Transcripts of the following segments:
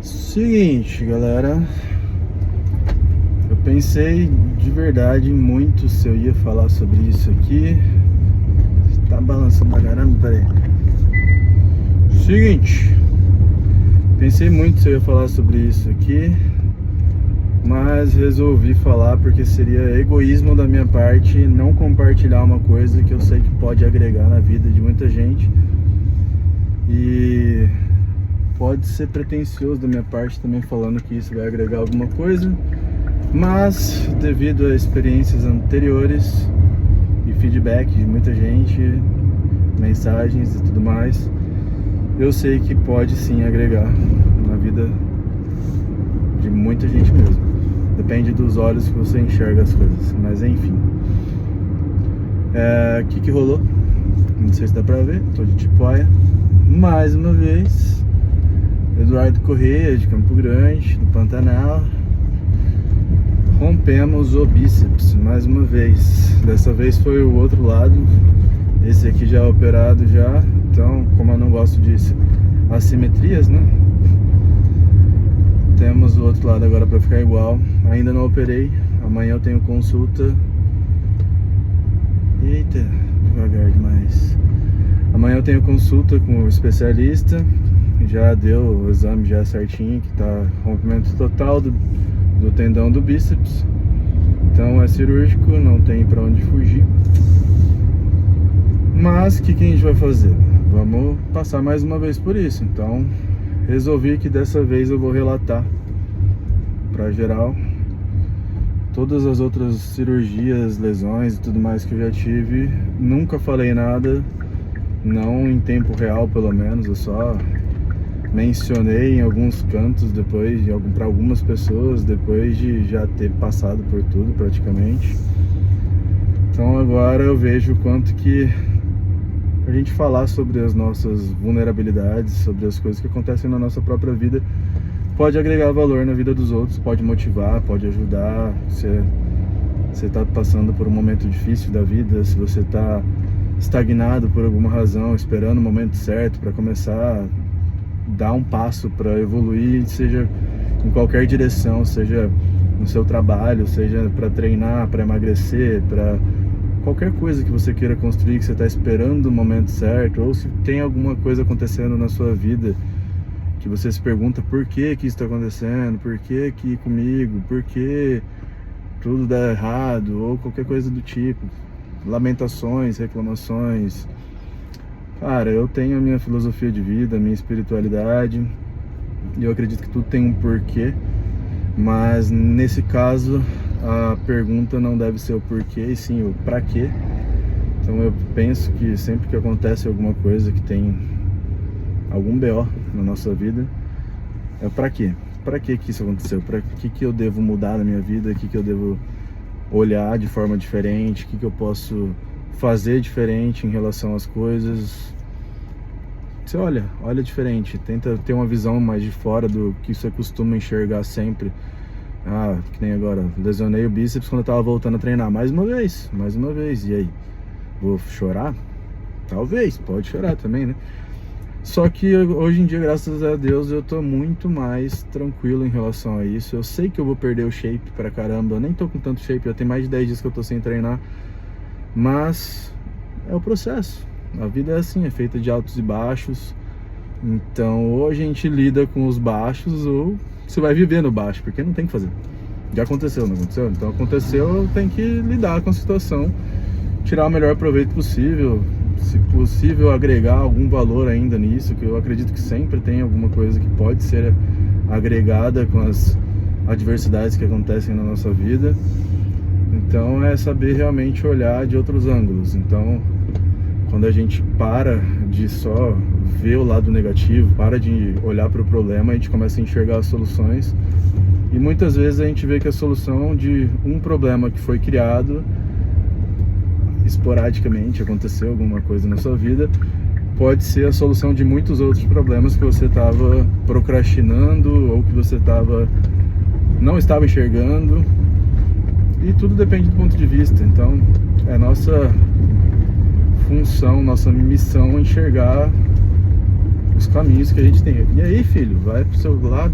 Seguinte, galera, eu pensei de verdade muito se eu ia falar sobre isso aqui. Tá balançando pra caramba, peraí. Seguinte, pensei muito se eu ia falar sobre isso aqui, mas resolvi falar porque seria egoísmo da minha parte não compartilhar uma coisa que eu sei que pode agregar na vida de muita gente. E pode ser pretensioso da minha parte também falando que isso vai agregar alguma coisa, mas devido a experiências anteriores e feedback de muita gente, mensagens e tudo mais, eu sei que pode sim agregar na vida de muita gente mesmo. Depende dos olhos que você enxerga as coisas, mas enfim. O que rolou? Não sei se dá pra ver, tô de Tipoia. Mais uma vez, Eduardo Correia, de Campo Grande, do Pantanal. Rompemos o bíceps, mais uma vez. Dessa vez foi o outro lado. Esse aqui já é operado já. Então, como eu não gosto de assimetrias, né? Temos o outro lado agora para ficar igual. Ainda não operei. Amanhã eu tenho consulta. Eita, devagar demais. Amanhã eu tenho consulta com o especialista. Já deu o exame já certinho, que tá rompimento total do tendão do bíceps. Então é cirúrgico, não tem pra onde fugir. Mas o que a gente vai fazer? Vamos passar mais uma vez por isso. Então resolvi que dessa vez eu vou relatar pra geral todas as outras cirurgias, lesões e tudo mais que eu já tive. Nunca falei nada, não em tempo real pelo menos, eu só mencionei em alguns cantos depois, para algumas pessoas, depois de já ter passado por tudo praticamente. Então agora eu vejo o quanto que a gente falar sobre as nossas vulnerabilidades, sobre as coisas que acontecem na nossa própria vida, pode agregar valor na vida dos outros, pode motivar, pode ajudar. Se você está passando por um momento difícil da vida, se você está estagnado por alguma razão, esperando o momento certo para começar a dar um passo para evoluir, seja em qualquer direção, seja no seu trabalho, seja para treinar, para emagrecer, para qualquer coisa que você queira construir, que você está esperando o momento certo, ou se tem alguma coisa acontecendo na sua vida que você se pergunta por que que isso está acontecendo, por que que comigo, por que tudo dá errado, ou qualquer coisa do tipo, lamentações, reclamações. Cara, eu tenho a minha filosofia de vida, a minha espiritualidade, e eu acredito que tudo tem um porquê, mas nesse caso a pergunta não deve ser o porquê, e sim o pra quê. Então eu penso que sempre que acontece alguma coisa que tem algum BO na nossa vida, é pra quê? Pra que isso aconteceu? Pra que eu devo mudar na minha vida? O que eu devo olhar de forma diferente? O que eu posso fazer diferente em relação às coisas? Você olha diferente, tenta ter uma visão mais de fora do que você costuma enxergar sempre. Que nem agora, lesionei o bíceps quando eu tava voltando a treinar, mais uma vez, e aí? Vou chorar? Talvez, pode chorar também, né? Só que hoje em dia, graças a Deus, eu tô muito mais tranquilo em relação a isso. Eu sei que eu vou perder o shape pra caramba, eu nem tô com tanto shape, já tem mais de 10 dias que eu tô sem treinar, mas é o processo. A vida é assim, é feita de altos e baixos. Então, ou a gente lida com os baixos, ou você vai viver no baixo, porque não tem o que fazer. Já aconteceu, não aconteceu? Então aconteceu, tem que lidar com a situação, tirar o melhor proveito possível, se possível agregar algum valor ainda nisso, que eu acredito que sempre tem alguma coisa que pode ser agregada com as adversidades que acontecem na nossa vida. Então é saber realmente olhar de outros ângulos. Então, quando a gente para de só ver o lado negativo, para de olhar para o problema, a gente começa a enxergar as soluções. E muitas vezes a gente vê que a solução de um problema que foi criado esporadicamente, aconteceu alguma coisa na sua vida, pode ser a solução de muitos outros problemas que você estava procrastinando ou que você não estava enxergando. E tudo depende do ponto de vista. Então é nossa função, nossa missão enxergar os caminhos que a gente tem. E aí, filho, vai pro seu lado.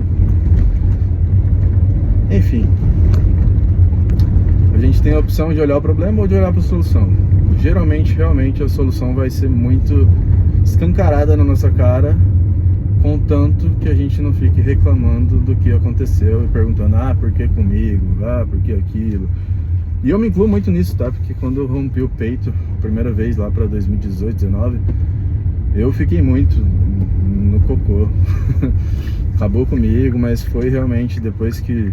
Enfim, a gente tem a opção de olhar o problema ou de olhar para a solução. Geralmente, realmente, a solução vai ser muito escancarada na nossa cara, contanto que a gente não fique reclamando do que aconteceu e perguntando, por que comigo? Por que aquilo? E eu me incluo muito nisso, tá? Porque quando eu rompi o peito a primeira vez lá para 2018, 2019, eu fiquei muito no cocô. Acabou comigo, mas foi realmente depois que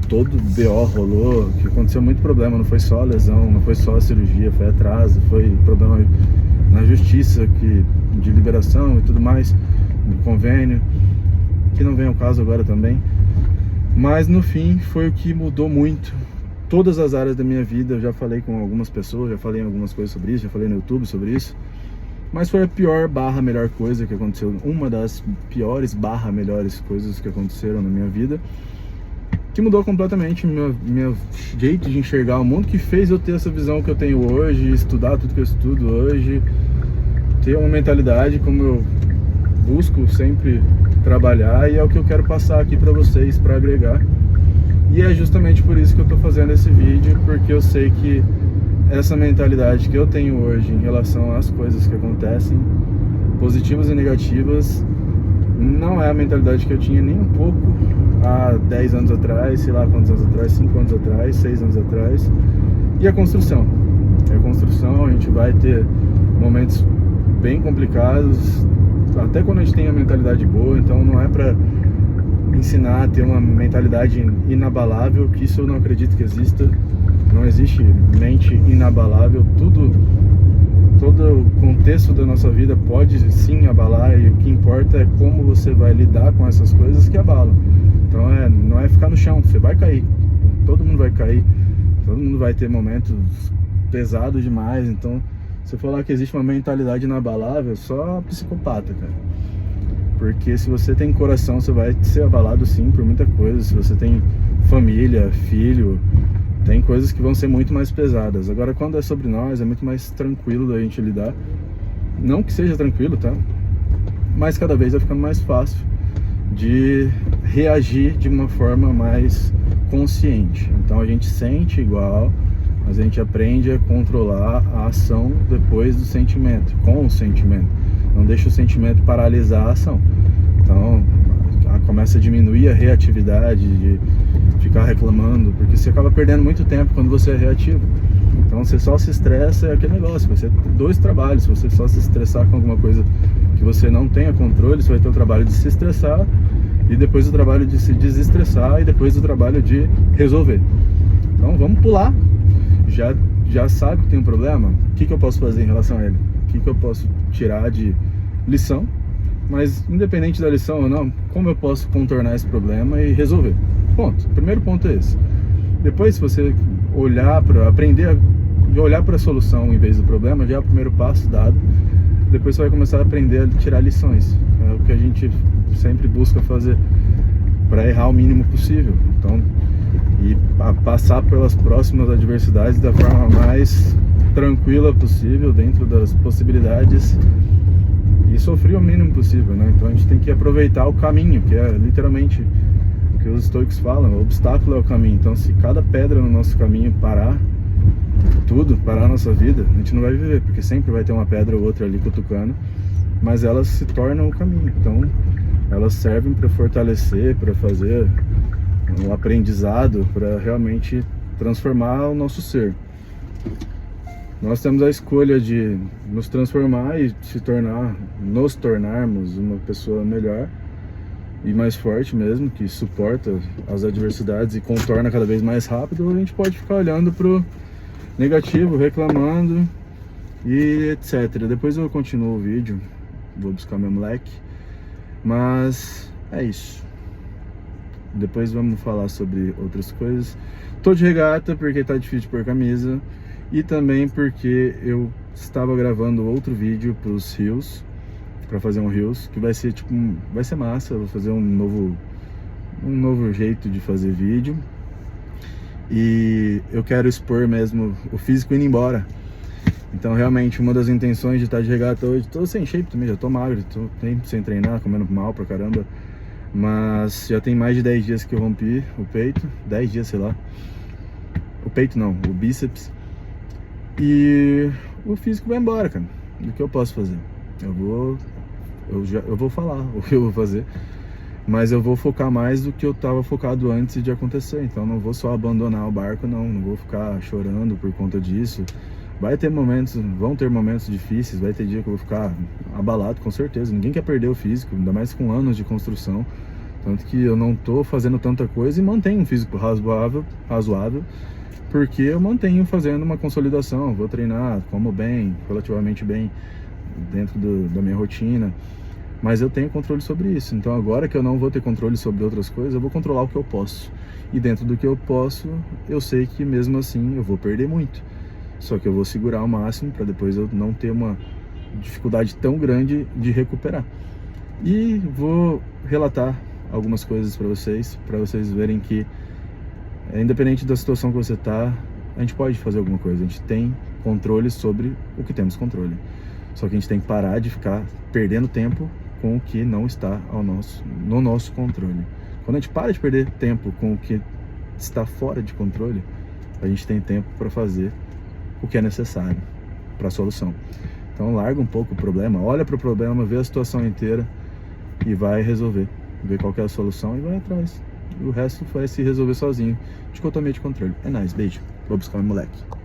todo o BO rolou, que aconteceu muito problema, não foi só a lesão, não foi só a cirurgia, foi atraso, foi problema na justiça de liberação e tudo mais, do convênio, que não vem ao caso agora também. Mas no fim foi o que mudou muito todas as áreas da minha vida. Eu já falei com algumas pessoas, já falei em algumas coisas sobre isso, já falei no YouTube sobre isso. Mas foi a pior / melhor coisa que aconteceu, uma das piores / melhores coisas que aconteceram na minha vida, que mudou completamente meu jeito de enxergar o mundo, que fez eu ter essa visão que eu tenho hoje, estudar tudo que eu estudo hoje, ter uma mentalidade como eu busco sempre trabalhar, e é o que eu quero passar aqui para vocês, para agregar. E é justamente por isso que eu tô fazendo esse vídeo, porque eu sei que essa mentalidade que eu tenho hoje em relação às coisas que acontecem, positivas e negativas, não é a mentalidade que eu tinha nem um pouco há 10 anos atrás, sei lá quantos anos atrás, 5 anos atrás, 6 anos atrás. E a construção, a gente vai ter momentos bem complicados, até quando a gente tem a mentalidade boa. Então não é pra ensinar a ter uma mentalidade inabalável, que isso eu não acredito que exista. Não existe mente inabalável. Todo o contexto da nossa vida pode sim abalar, e o que importa é como você vai lidar com essas coisas que abalam. Então não é ficar no chão, você vai cair, todo mundo vai cair, todo mundo vai ter momentos pesados demais. Então, se falar que existe uma mentalidade inabalável, só psicopata, cara. Porque se você tem coração, você vai ser abalado sim por muita coisa. Se você tem família, filho, tem coisas que vão ser muito mais pesadas. Agora, quando é sobre nós, é muito mais tranquilo da gente lidar. Não que seja tranquilo, tá? Mas cada vez vai ficando mais fácil de reagir de uma forma mais consciente. Então a gente sente igual, mas a gente aprende a controlar a ação depois do sentimento, com o sentimento. Não deixa o sentimento paralisar a ação. Então começa a diminuir a reatividade, de ficar reclamando, porque você acaba perdendo muito tempo quando você é reativo. Então você só se estressa, é aquele negócio, você tem 2 trabalhos. Se você só se estressar com alguma coisa que você não tenha controle, você vai ter o trabalho de se estressar, e depois o trabalho de se desestressar, e depois o trabalho de resolver. Então vamos pular. Já sabe que tem um problema, o que eu posso fazer em relação a ele? O que eu posso tirar de lição? Mas independente da lição ou não, como eu posso contornar esse problema e resolver? Ponto. O primeiro ponto é esse. Depois, se você aprender a olhar para a solução em vez do problema, já é o primeiro passo dado. Depois você vai começar a aprender a tirar lições. É o que a gente sempre busca fazer, para errar o mínimo possível. Então, e passar pelas próximas adversidades da forma mais tranquila possível, dentro das possibilidades, e sofrer o mínimo possível, né? Então a gente tem que aproveitar o caminho, que é literalmente o que os estoicos falam: o obstáculo é o caminho. Então, se cada pedra no nosso caminho parar a nossa vida, a gente não vai viver, porque sempre vai ter uma pedra ou outra ali cutucando, mas elas se tornam o caminho. Então elas servem para fortalecer, para fazer um aprendizado, para realmente transformar o nosso ser. Nós temos a escolha de nos transformar e nos tornarmos uma pessoa melhor e mais forte mesmo, que suporta as adversidades e contorna cada vez mais rápido. Ou a gente pode ficar olhando pro negativo, reclamando e etc. Depois eu continuo o vídeo, vou buscar meu moleque, mas é isso. Depois vamos falar sobre outras coisas. Tô de regata porque tá difícil de pôr camisa, e também porque eu estava gravando outro vídeo pros Reels, para fazer um Reels, que vai ser vai ser massa. Eu vou fazer um novo jeito de fazer vídeo, e eu quero expor mesmo o físico indo embora. Então realmente uma das intenções de estar de regata hoje, tô sem shape também, já tô magro, tô sem treinar, comendo mal pra caramba. Mas já tem mais de 10 dias que eu rompi o peito, 10 dias, sei lá. O peito não, o bíceps. E o físico vai embora, cara. O que eu posso fazer? Eu vou falar o que eu vou fazer, mas eu vou focar mais do que eu tava focado antes de acontecer. Então não vou só abandonar o barco, não vou ficar chorando por conta disso. Vão ter momentos difíceis, vai ter dia que eu vou ficar abalado, com certeza. Ninguém quer perder o físico, ainda mais com anos de construção. Tanto que eu não tô fazendo tanta coisa e mantenho um físico razoável, porque eu mantenho fazendo uma consolidação. Vou treinar, como bem, relativamente bem, dentro da minha rotina. Mas eu tenho controle sobre isso. Então agora que eu não vou ter controle sobre outras coisas, eu vou controlar o que eu posso. E dentro do que eu posso, eu sei que mesmo assim eu vou perder muito. Só que eu vou segurar ao máximo para depois eu não ter uma dificuldade tão grande de recuperar. E vou relatar algumas coisas para vocês verem que, independente da situação que você tá, a gente pode fazer alguma coisa. A gente tem controle sobre o que temos controle. Só que a gente tem que parar de ficar perdendo tempo com o que não está no nosso controle. Quando a gente para de perder tempo com o que está fora de controle, a gente tem tempo para fazer o que é necessário para a solução. Então larga um pouco o problema, olha para o problema, vê a situação inteira e vai resolver. Vê qual que é a solução e vai atrás. E o resto vai se resolver sozinho. Dicotomia de controle. É nóis, beijo. Vou buscar o moleque.